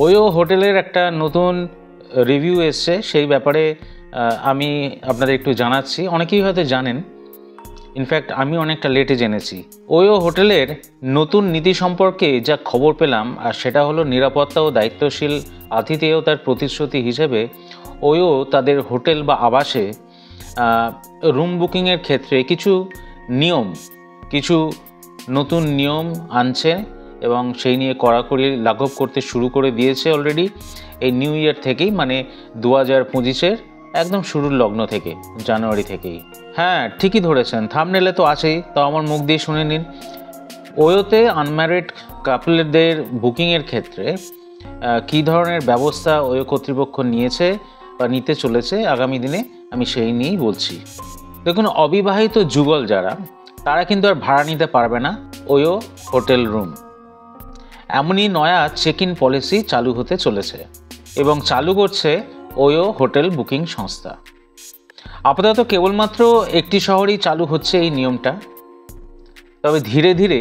ওয়ো হোটেলের একটা নতুন রিভিউ এসছে, সেই ব্যাপারে আমি আপনাদের একটু জানাচ্ছি। অনেকেই হয়তো জানেন, ইনফ্যাক্ট আমি অনেকটা লেটে জেনেছি। ওয়ো হোটেলের নতুন নীতি সম্পর্কে যা খবর পেলাম, আর সেটা হলো নিরাপত্তা ও দায়িত্বশীল আতিথেয়তার প্রতিশ্রুতি হিসেবে ওয়ো তাদের হোটেল বা আবাসে রুম বুকিংয়ের ক্ষেত্রে কিছু নতুন নিয়ম আনছে এবং সেই নিয়ে কড়াকড়ি লাঘব করতে শুরু করে দিয়েছে অলরেডি এই নিউ ইয়ার থেকেই, মানে 2025-এর একদম শুরুর লগ্ন থেকে, জানুয়ারি থেকেই। হ্যাঁ, ঠিকই ধরেছেন, থাম্বনেলে তো আছেই, তাও আমার মুখ দিয়ে শুনে নিন। ওয়োতে আনম্যারিড কাপলদের বুকিংয়ের ক্ষেত্রে কী ধরনের ব্যবস্থা ওয়ো কর্তৃপক্ষ নিয়েছে বা নিতে চলেছে আগামী দিনে, আমি সেই নিয়েই বলছি। দেখুন, অবিবাহিত যুগল যারা, তারা কিন্তু আর ভাড়া নিতে পারবে না ওয়ো হোটেল রুম। এমনই নয়া চেক ইন পলিসি চালু হতে চলেছে এবং চালু করছে ওয়ো হোটেল বুকিং সংস্থা। আপাতত কেবলমাত্র একটি শহরেই চালু হচ্ছে এই নিয়মটা, তবে ধীরে ধীরে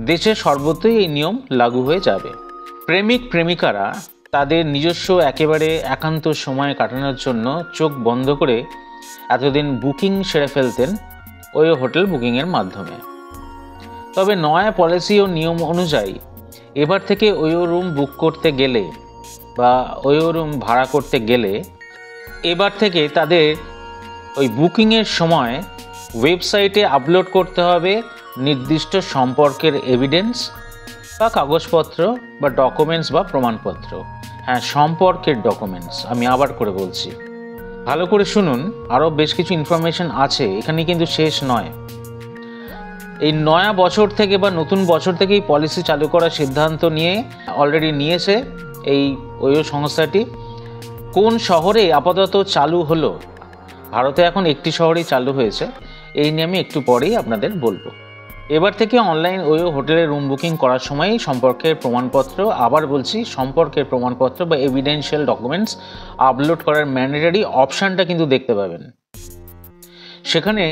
দেশের সর্বত্রই এই নিয়ম লাগু হয়ে যাবে। প্রেমিক প্রেমিকারা তাদের নিজস্ব একেবারে একান্ত সময় কাটানোর জন্য চোখ বন্ধ করে এতদিন বুকিং সেরে ফেলতেন ওয়ো হোটেল বুকিংয়ের মাধ্যমে। তবে নয়া পলিসি ও নিয়ম অনুযায়ী এবার থেকে ওয়ো রুম বুক করতে গেলে বা ওয়ো রুম ভাড়া করতে গেলে এবার থেকে তাদের ওই বুকিংয়ের সময় ওয়েবসাইটে আপলোড করতে হবে নির্দিষ্ট সম্পর্কের এভিডেন্স বা কাগজপত্র বা ডকুমেন্টস বা প্রমাণপত্র। হ্যাঁ, সম্পর্কের ডকুমেন্টস, আমি আবার করে বলছি, ভালো করে শুনুন, আরও বেশ কিছু ইনফরমেশন আছে এখানে, কিন্তু শেষ নয়। এই নয়া বছর থেকে বা নতুন বছর থেকেই পলিসি চালু করার সিদ্ধান্ত অলরেডি নিয়েছে এই ওয়ো সংস্থাটি। কোন শহরে আপাতত চালু হলো, ভারতে এখন একটি শহরেই চালু হয়েছে, এই নিয়ে আমি একটু পরেই আপনাদের বলবো। এবার থেকে অনলাইন ওয়ো হোটেলে রুম বুকিং করার সময় সম্পর্কের প্রমাণপত্র, আবার বলছি সম্পর্কের প্রমাণপত্র বা এভিডেন্সিয়াল ডকুমেন্টস আপলোড করার ম্যান্ডেটরি অপশানটা কিন্তু দেখতে পাবেন। সেখানে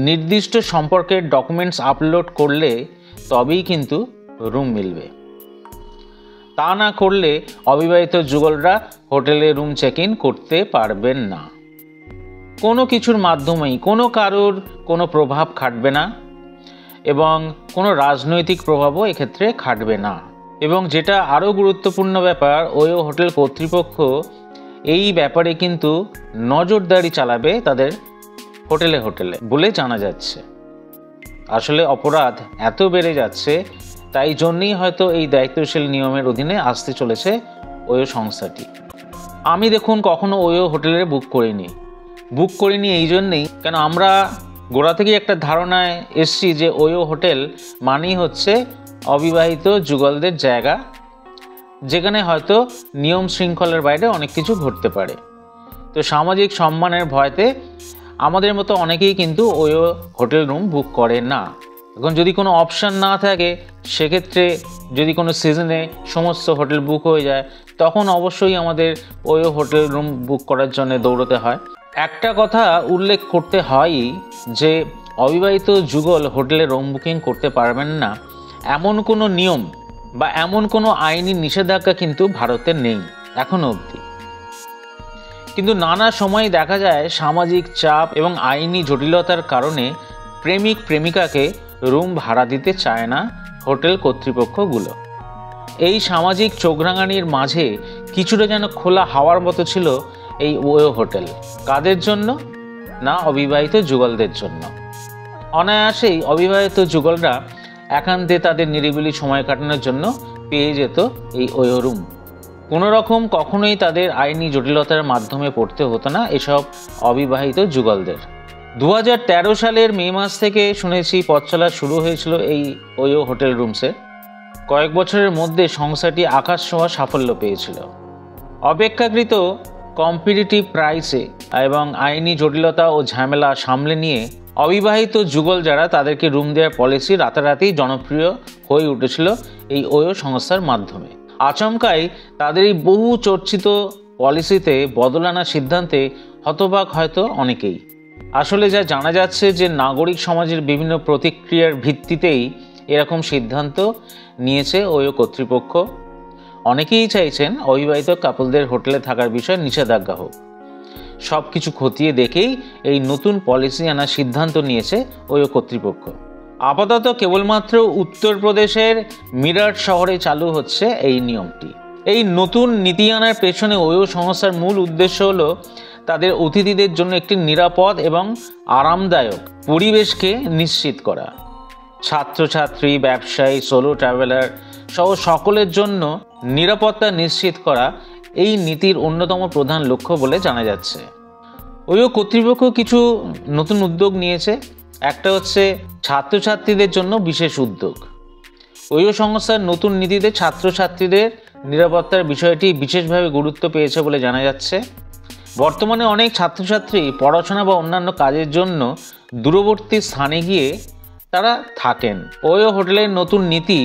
নির্দিষ্ট সম্পর্কের ডকুমেন্টস আপলোড করলে তবেই কিন্তু রুম মিলবে। তা না করলে অবিবাহিত যুগলরা হোটেলে রুম চেক ইন করতে পারবেন না। কোনো কিছুর মাধ্যমেই কারোর কোনো প্রভাব খাটবে না এবং কোনো রাজনৈতিক প্রভাবও এক্ষেত্রে খাটবে না। এবং যেটা আরও গুরুত্বপূর্ণ ব্যাপার, ওয়ো হোটেল কর্তৃপক্ষ এই ব্যাপারে কিন্তু নজরদারি চালাবে তাদের হোটেলে বলে জানা যাচ্ছে। আসলে অপরাধ এত বেড়ে যাচ্ছে, তাই জন্যই হয়তো এই দায়িত্বশীল নিয়মের অধীনে আসতে চলেছে ওয়ো সংস্থাটি। আমি দেখুন কখনো ওয়ো হোটেলে বুক করিনি এই জন্যেই, কেন আমরা গোড়া থেকেই একটা ধারণায় এসছি যে ওয়ো হোটেল মানেই হচ্ছে অবিবাহিত যুগলদের জায়গা, যেখানে হয়তো নিয়ম শৃঙ্খলার বাইরে অনেক কিছু ঘটতে পারে। তো সামাজিক সম্মানের ভয়তে আমাদের মতো অনেকেই কিন্তু ওয়ো হোটেল রুম বুক করে না। এখন যদি কোনো অপশান না থাকে, সেক্ষেত্রে যদি কোনো সিজনে সমস্ত হোটেল বুক হয়ে যায়, তখন অবশ্যই আমাদের ওয়ো হোটেল রুম বুক করার জন্য দৌড়তে হয়। একটা কথা উল্লেখ করতে হয়ই যে অবিবাহিত যুগল হোটেলে রুম বুকিং করতে পারবেন না এমন কোনো নিয়ম বা এমন কোনো আইনি নিষেধাজ্ঞা কিন্তু ভারতে নেই এখনো অবধি। কিন্তু নানা সময় দেখা যায় সামাজিক চাপ এবং আইনি জটিলতার কারণে প্রেমিক প্রেমিকাকে রুম ভাড়া দিতে চায় না হোটেল কর্তৃপক্ষগুলো। এই সামাজিক চোখরাঙানির মাঝে কিছুটা যেন খোলা হাওয়ার মতো ছিল এই ওয়ো হোটেল। কাদের জন্য? না, অবিবাহিত যুগলদের জন্য। অনায়াসেই অবিবাহিত যুগলরা একান্তে তাদের নিরিবিলি সময় কাটানোর জন্য পেয়ে যেত এই ওয়ো রুম। কোনো রকম কখনোই তাদের আইনি জটিলতার মাধ্যমে পড়তে হতো না এসব অবিবাহিত যুগলদের। 2013 সালের মে মাস থেকে শুনেছি পথ চলা শুরু হয়েছিল এই ওয়ো হোটেল রুমসে। কয়েক বছরের মধ্যে সংস্থাটি আকাশ ছোঁয়া সাফল্য পেয়েছিল। অপেক্ষাকৃত কম্পিটিটিভ প্রাইসে এবং আইনি জটিলতা ও ঝামেলা সামলে নিয়ে অবিবাহিত যুগল যারা, তাদেরকে রুম দেওয়ার পলিসি রাতারাতি জনপ্রিয় হয়ে উঠেছিল এই ওয়ো সংস্থার মাধ্যমে। আচমকাই তাদের এই বহু চর্চিত পলিসিতে বদল আনার সিদ্ধান্তে হতবাক হয়তো অনেকেই। আসলে যা জানা যাচ্ছে যে নাগরিক সমাজের বিভিন্ন প্রতিক্রিয়ার ভিত্তিতেই এরকম সিদ্ধান্ত নিয়েছে ওয়ো কর্তৃপক্ষ। অনেকেই চাইছেন অবিবাহিত কাপলদের হোটেলে থাকার বিষয়ে নিষেধাজ্ঞা হোক। সব কিছু খতিয়ে দেখেই এই নতুন পলিসি আনার সিদ্ধান্ত নিয়েছে ওয়ো কর্তৃপক্ষ। আপাতত কেবলমাত্র উত্তরপ্রদেশের মিরাট শহরে চালু হচ্ছে এই নিয়মটি। এই নতুন নীতি আনার পেছনে ওয়ো সংস্থার মূল উদ্দেশ্য হলো তাদের অতিথিদের জন্য একটি নিরাপদ এবং আরামদায়ক পরিবেশকে নিশ্চিত করা। ছাত্রছাত্রী, ব্যবসায়ী, সোলো ট্রাভেলার সহ সকলের জন্য নিরাপত্তা নিশ্চিত করা এই নীতির অন্যতম প্রধান লক্ষ্য বলে জানা যাচ্ছে। ওয়ো কর্তৃপক্ষ কিছু নতুন উদ্যোগ নিয়েছে। একটা হচ্ছে ছাত্রছাত্রীদের জন্য বিশেষ উদ্যোগ। ওয়ো সংস্থার নতুন নীতিতে ছাত্রছাত্রীদের নিরাপত্তার বিষয়টি বিশেষভাবে গুরুত্ব পেয়েছে বলে জানা যাচ্ছে। বর্তমানে অনেক ছাত্রছাত্রী পড়াশোনা বা অন্যান্য কাজের জন্য দূরবর্তী স্থানে গিয়ে তারা থাকেন। ওয়ো হোটেলের নতুন নীতি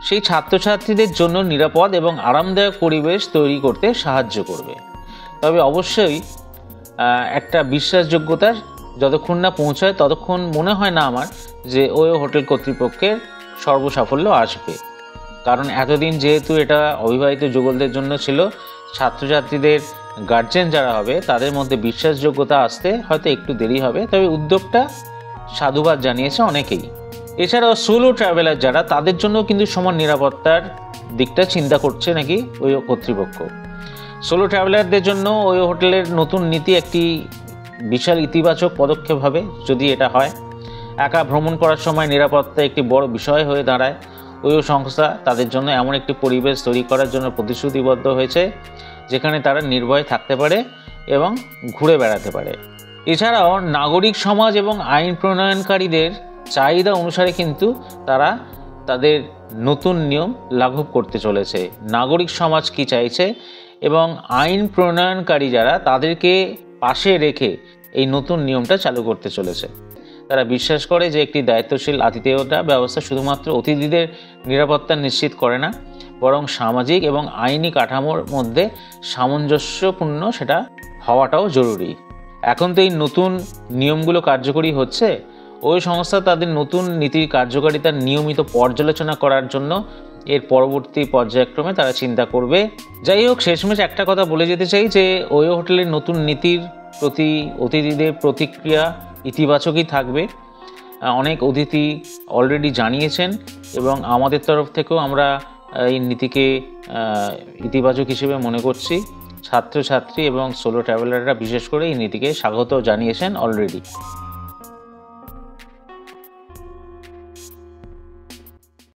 সেই ছাত্রছাত্রীদের জন্য নিরাপদ এবং আরামদায়ক পরিবেশ তৈরি করতে সাহায্য করবে। তবে অবশ্যই একটা বিশ্বাসযোগ্যতার যতক্ষণ না পৌঁছায় ততক্ষণ মনে হয় না আমার যে ওয়ো হোটেল কর্তৃপক্ষের সর্বসাফল্য আসবে। কারণ এতদিন যেহেতু এটা অবিবাহিত যুগলদের জন্য ছিল, ছাত্রছাত্রীদের গার্জেন যারা হবে তাদের মধ্যে বিশ্বাসযোগ্যতা আসতে হয়তো একটু দেরি হবে। তবে উদ্যোগটা সাধুবাদ জানিয়েছে অনেকেই। এছাড়াও সোলো ট্রাভেলার যারা, তাদের জন্য কিন্তু সমান নিরাপত্তার দিকটা চিন্তা করছে নাকি ওয়ো কর্তৃপক্ষ। সোলো ট্রাভেলারদের জন্য ওয়ো হোটেলের নতুন নীতি একটি বিশাল ইতিবাচক পদক্ষেপ হবে যদি এটা হয়। একা ভ্রমণ করার সময় নিরাপত্তা একটি বড় বিষয় হয়ে দাঁড়ায়। ওয়ো সংস্থা তাদের জন্য এমন একটি পরিবেশ তৈরি করার জন্য প্রতিশ্রুতিবদ্ধ হয়েছে যেখানে তারা নির্ভয়ে থাকতে পারে এবং ঘুরে বেড়াতে পারে। এছাড়াও নাগরিক সমাজ এবং আইন প্রণয়নকারীদের চাহিদা অনুসারে কিন্তু তারা তাদের নতুন নিয়ম লাঘব করতে চলেছে। নাগরিক সমাজ কি চাইছে এবং আইন প্রণয়নকারী যারা, তাদেরকে পাশে রেখে এই নতুন নিয়মটা চালু করতে চলেছে। তারা বিশ্বাস করে যে একটি দায়িত্বশীল আতিথেয়তা ব্যবস্থা শুধুমাত্র অতিথিদের নিরাপত্তা নিশ্চিত করে না, বরং সামাজিক এবং আইনি কাঠামোর মধ্যে সামঞ্জস্যপূর্ণ সেটা হওয়াটাও জরুরি। এখন তো এই নতুন নিয়মগুলো কার্যকরী হচ্ছে। ওই সংস্থা তাদের নতুন নীতির কার্যকারিতার নিয়মিত পর্যালোচনা করার জন্য এর পরবর্তী পর্যায়ক্রমে তারা চিন্তা করবে। যাই হোক, শেষমেশ একটা কথা বলে যেতে চাই যে ওয়ো হোটেলের নতুন নীতির প্রতি অতিথিদের প্রতিক্রিয়া ইতিবাচকই থাকবে। অনেক অতিথি অলরেডি জানিয়েছেন এবং আমাদের তরফ থেকেও আমরা এই নীতিকে ইতিবাচক হিসেবে মনে করছি। ছাত্রছাত্রী এবং সোলো ট্রাভেলাররা বিশেষ করে এই নীতিকে স্বাগত জানিয়েছেন অলরেডি।